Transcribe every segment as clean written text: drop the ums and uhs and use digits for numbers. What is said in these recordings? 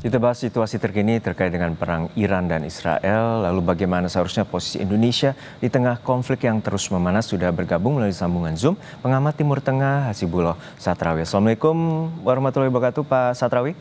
Kita bahas situasi terkini terkait dengan perang Iran dan Israel, lalu bagaimana seharusnya posisi Indonesia di tengah konflik yang terus memanas. Sudah bergabung melalui sambungan Zoom pengamat Timur Tengah Hasibullah Satrawi. Assalamualaikum warahmatullahi wabarakatuh Pak Satrawi.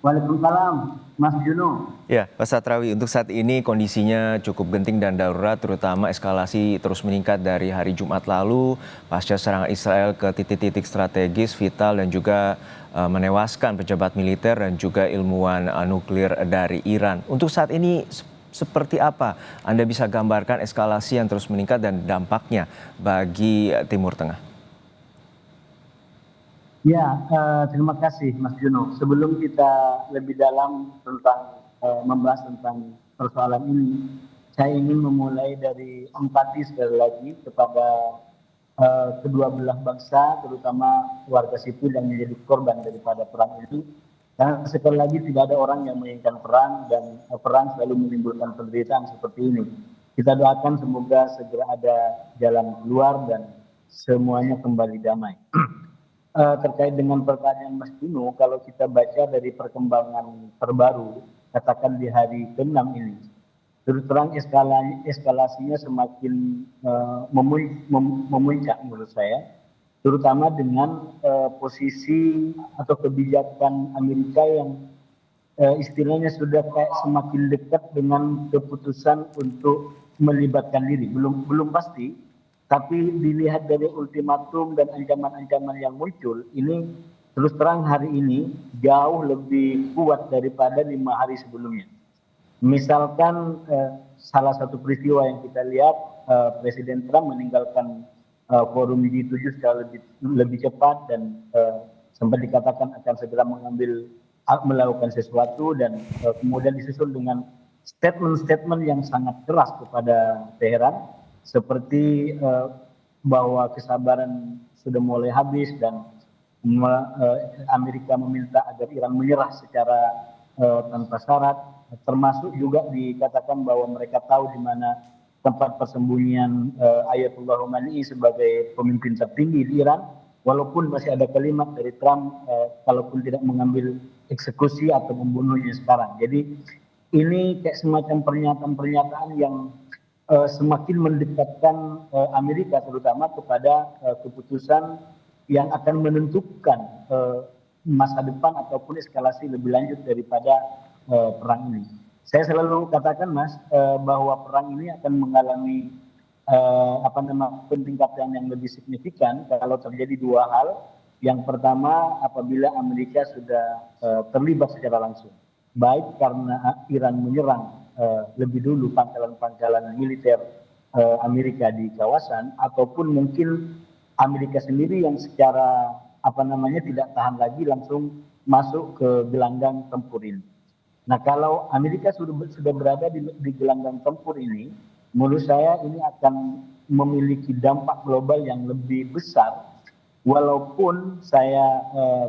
Waalaikumsalam, Mas Juno. Ya, Pak Satrawi, untuk saat ini kondisinya cukup genting dan darurat, terutama eskalasi terus meningkat dari hari Jumat lalu pasca serangan Israel ke titik-titik strategis, vital, dan juga menewaskan pejabat militer dan juga ilmuwan nuklir dari Iran. Untuk saat ini seperti apa Anda bisa gambarkan eskalasi yang terus meningkat dan dampaknya bagi Timur Tengah? Ya, terima kasih Mas Juno. Sebelum kita lebih dalam tentang membahas tentang persoalan ini, saya ingin memulai dari empati sekali lagi kepada kedua belah bangsa, terutama warga sipil yang menjadi korban daripada perang ini. Karena sekali lagi tidak ada orang yang menginginkan perang dan perang selalu menimbulkan penderitaan seperti ini. Kita doakan semoga segera ada jalan keluar dan semuanya kembali damai. Terkait dengan pertanyaan Mas Juno, kalau kita baca dari perkembangan terbaru, katakan di hari ke-6 ini, terus terang eskalasinya semakin memuncak menurut saya, terutama dengan posisi atau kebijakan Amerika yang istilahnya sudah kayak semakin dekat dengan keputusan untuk melibatkan diri. Belum pasti, tapi dilihat dari ultimatum dan ancaman-ancaman yang muncul, ini terus terang hari ini jauh lebih kuat daripada 5 hari sebelumnya. Misalkan salah satu peristiwa yang kita lihat, Presiden Trump meninggalkan forum G7 secara lebih cepat dan sempat dikatakan akan segera melakukan sesuatu dan kemudian disusul dengan statement-statement yang sangat keras kepada Teheran seperti bahwa kesabaran sudah mulai habis dan Amerika meminta agar Iran menyerah secara tanpa syarat, termasuk juga dikatakan bahwa mereka tahu di mana tempat persembunyian Ayatollah Khomeini sebagai pemimpin tertinggi di Iran, walaupun masih ada kalimat dari Trump kalaupun tidak mengambil eksekusi atau membunuhnya sekarang. Jadi ini kayak semacam pernyataan-pernyataan yang semakin mendekatkan Amerika terutama kepada keputusan yang akan menentukan masa depan ataupun eskalasi lebih lanjut daripada perang ini. Saya selalu katakan Mas bahwa perang ini akan mengalami peningkatan yang lebih signifikan kalau terjadi dua hal. Yang pertama, apabila Amerika sudah terlibat secara langsung, baik karena Iran menyerang lebih dulu pangkalan-pangkalan militer Amerika di kawasan, ataupun mungkin Amerika sendiri yang secara tidak tahan lagi langsung masuk ke gelanggang tempur ini. Nah, kalau Amerika sudah berada di gelanggang tempur ini, menurut saya ini akan memiliki dampak global yang lebih besar. Walaupun saya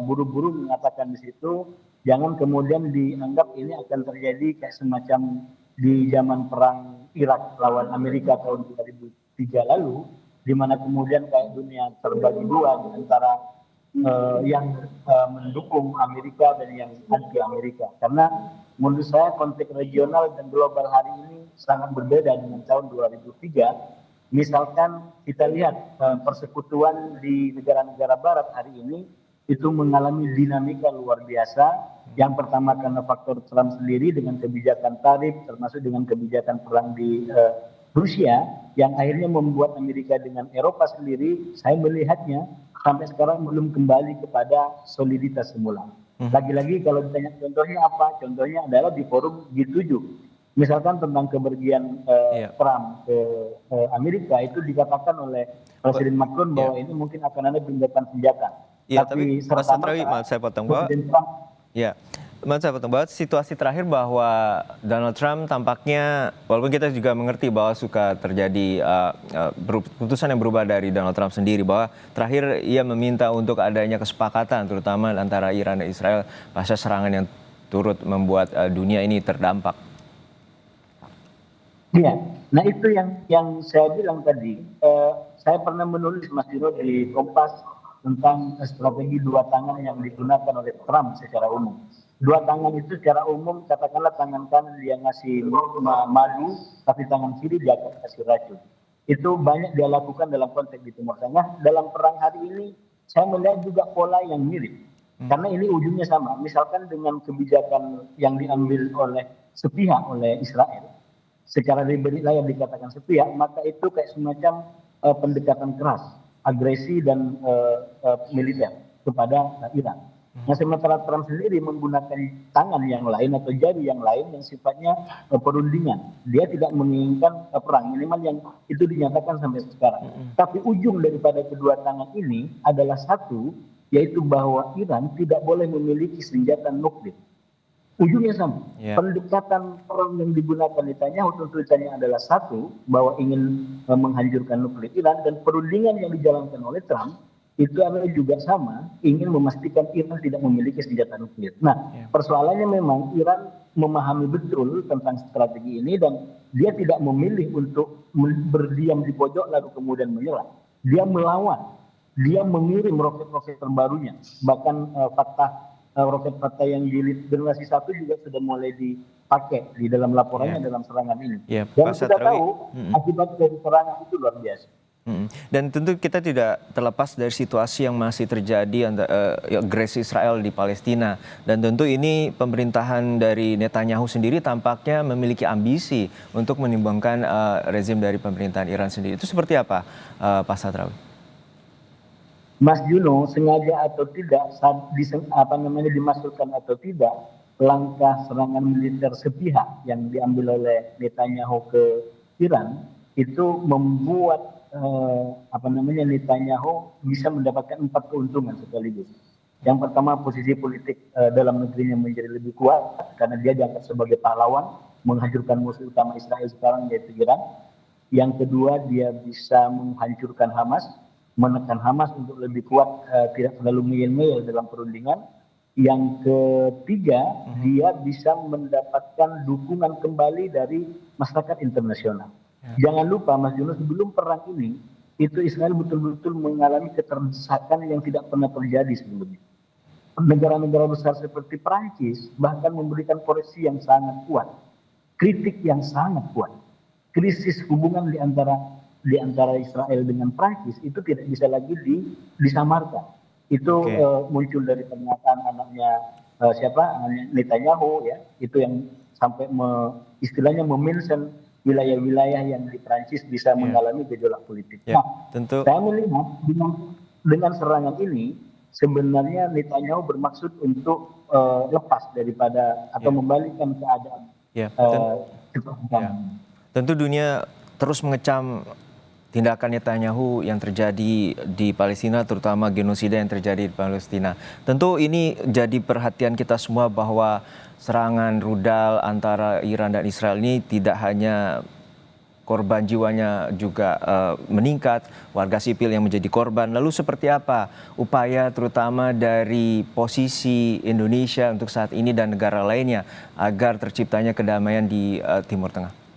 buru-buru mengatakan di situ, jangan kemudian dianggap ini akan terjadi kayak semacam di zaman perang Irak lawan Amerika tahun 2003 lalu, di mana kemudian kayak dunia terbagi dua antara yang mendukung Amerika dan yang anti Amerika. Karena menurut saya konteks regional dan global hari ini sangat berbeda dengan tahun 2003. Misalkan kita lihat persekutuan di negara-negara barat hari ini itu mengalami dinamika luar biasa. Yang pertama karena faktor Trump sendiri dengan kebijakan tarif, termasuk dengan kebijakan perang di Rusia, yang akhirnya membuat Amerika dengan Eropa sendiri, saya melihatnya sampai sekarang belum kembali kepada soliditas semula. Lagi-lagi kalau ditanya contohnya apa? Contohnya adalah di forum G7. Misalkan tentang kepergian Trump ke Amerika, itu dikatakan oleh Presiden Macron bahwa ini mungkin akan ada gencatan senjata. Iya, tapi Mas Satrawi, maaf saya potong bahwa situasi terakhir bahwa Donald Trump tampaknya, walaupun kita juga mengerti bahwa suka terjadi keputusan yang berubah dari Donald Trump sendiri, bahwa terakhir ia meminta untuk adanya kesepakatan terutama antara Iran dan Israel pasca serangan yang turut membuat dunia ini terdampak. Iya, nah itu yang saya bilang tadi. Saya pernah menulis Mas Dino di Kompas tentang strategi dua tangan yang digunakan oleh Trump secara umum. Dua tangan itu secara umum katakanlah tangan kanan dia ngasih madu, tapi tangan kiri dia akan kasih racun. Itu banyak dia lakukan dalam konteks di Timur Tengah. Dalam perang hari ini saya melihat juga pola yang mirip. Karena ini ujungnya sama. Misalkan dengan kebijakan yang diambil oleh sepihak oleh Israel, secara wilayah dikatakan sepihak, maka itu kayak semacam pendekatan keras, agresi dan militer kepada Iran. Nah, sementara Trump sendiri menggunakan tangan yang lain atau jari yang lain yang sifatnya perundingan. Dia tidak menginginkan perang, minimal yang itu dinyatakan sampai sekarang. Tapi ujung daripada kedua tangan ini adalah satu, yaitu bahwa Iran tidak boleh memiliki senjata nuklir. Ujungnya sama. Pendekatan perang yang digunakan Netanyahu tuntutannya adalah satu, bahwa ingin menghancurkan nuklir Iran, dan perundingan yang dijalankan oleh Trump itu adalah juga sama, ingin memastikan Iran tidak memiliki senjata nuklir. Nah, persoalannya memang Iran memahami betul tentang strategi ini dan dia tidak memilih untuk berdiam di pojok lalu kemudian menyerah. Dia melawan, dia mengirim roket-roket terbarunya, bahkan roket Fatah yang jilid generasi 1 juga sudah mulai dipakai di dalam laporannya dalam serangan ini. Dan kita tahu akibat dari serangan itu luar biasa. Dan tentu kita tidak terlepas dari situasi yang masih terjadi agresi Israel di Palestina. Dan tentu ini pemerintahan dari Netanyahu sendiri tampaknya memiliki ambisi untuk menimbangkan rezim dari pemerintahan Iran sendiri. Itu seperti apa, Pak Satrawi? Mas Juno, sengaja atau tidak, dimasukkan atau tidak, langkah serangan militer sepihak yang diambil oleh Netanyahu ke Iran itu membuat Netanyahu bisa mendapatkan 4 keuntungan sekaligus. Yang pertama, posisi politik dalam negerinya menjadi lebih kuat karena dia dianggap sebagai pahlawan menghancurkan musuh utama Israel sekarang yaitu Iran. Yang kedua, dia bisa menghancurkan Hamas, menekan Hamas untuk lebih kuat, tidak terlalu ngeyel-ngeyel dalam perundingan. Yang ketiga, dia bisa mendapatkan dukungan kembali dari masyarakat internasional. Jangan lupa Mas Yunus, sebelum perang ini, itu Israel betul-betul mengalami keterdesakan yang tidak pernah terjadi sebelumnya. Negara-negara besar seperti Prancis bahkan memberikan koreksi yang sangat kuat, kritik yang sangat kuat. Krisis hubungan di antara Israel dengan Prancis itu tidak bisa lagi disamarkan. Itu muncul dari pernyataan anaknya Netanyahu, ya, itu yang sampai istilahnya memention wilayah-wilayah yang di Prancis bisa mengalami gejolak politik. Nah, saya melihat dengan serangan ini sebenarnya Netanyahu bermaksud untuk lepas daripada atau membalikkan keadaan. Tentu dunia terus mengecam tindakan Netanyahu yang terjadi di Palestina, terutama genosida yang terjadi di Palestina. Tentu ini jadi perhatian kita semua bahwa serangan rudal antara Iran dan Israel ini tidak hanya korban jiwanya juga meningkat, warga sipil yang menjadi korban. Lalu seperti apa upaya terutama dari posisi Indonesia untuk saat ini dan negara lainnya agar terciptanya kedamaian di Timur Tengah?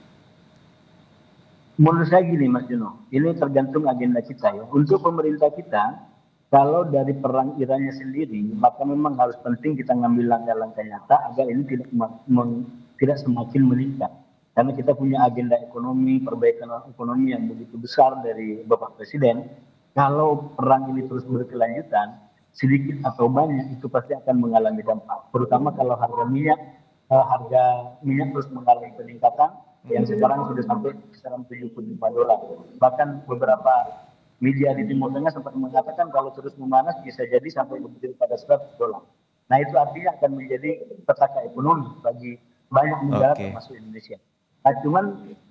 Menurut saya gini Mas Juno, ini tergantung agenda kita ya. Untuk pemerintah kita, kalau dari perang Irannya sendiri, maka memang harus penting kita ngambil langkah-langkah nyata agar ini tidak semakin meningkat. Karena kita punya agenda ekonomi, perbaikan ekonomi yang begitu besar dari Bapak Presiden. Kalau perang ini terus berkelanjutan, sedikit atau banyak itu pasti akan mengalami dampak. Terutama kalau harga minyak terus mengalami peningkatan, yang sekarang sudah sampai kisaran $75. Bahkan beberapa media di Timur Tengah sempat mengatakan kalau terus memanas bisa jadi sampai lebih pada $100. Nah, itu artinya akan menjadi petaka ekonomi bagi banyak negara termasuk Indonesia. Nah, cuman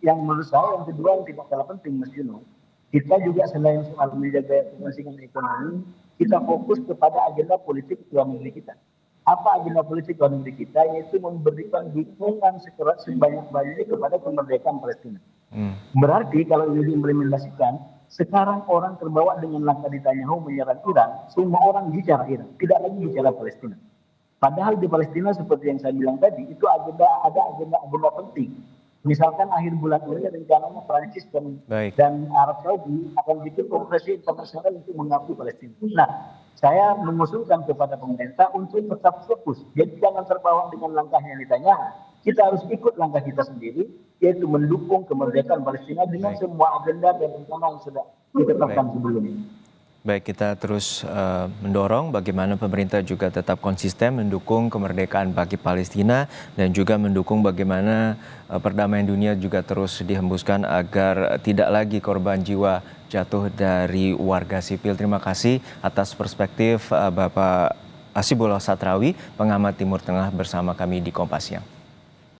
yang menurut saya yang kedua yang tidak kalah penting Mas Juno, kita juga selain soal menjaga kepentingan ekonomi, kita fokus kepada agenda politik luar negeri kita. Apa agenda politik luar negeri kita? Yaitu memberikan dukungan sebanyak-banyaknya kepada kemerdekaan Palestina. Berarti kalau ini diimplementasikan, sekarang orang terbawa dengan langkah Netanyahu menyerang Iran, semua orang bicara Iran, tidak lagi bicara Palestina. Padahal di Palestina seperti yang saya bilang tadi, itu ada agenda penting. Misalkan akhir bulan ini rencananya Prancis Baik. dan Arab Saudi akan bikin konferensi internasional untuk mengakui Palestina. Nah, saya mengusulkan kepada pemerintah untuk tetap fokus. Jadi jangan terbawa dengan langkah yang ditanya. Kita harus ikut langkah kita sendiri, yaitu mendukung kemerdekaan Palestina dengan Baik. semua agenda dan rencana yang sudah ditetapkan sebelumnya. Baik, kita terus mendorong bagaimana pemerintah juga tetap konsisten mendukung kemerdekaan bagi Palestina dan juga mendukung bagaimana perdamaian dunia juga terus dihembuskan agar tidak lagi korban jiwa jatuh dari warga sipil. Terima kasih atas perspektif Bapak Hasibullah Satrawi, pengamat Timur Tengah bersama kami di Kompas Siang.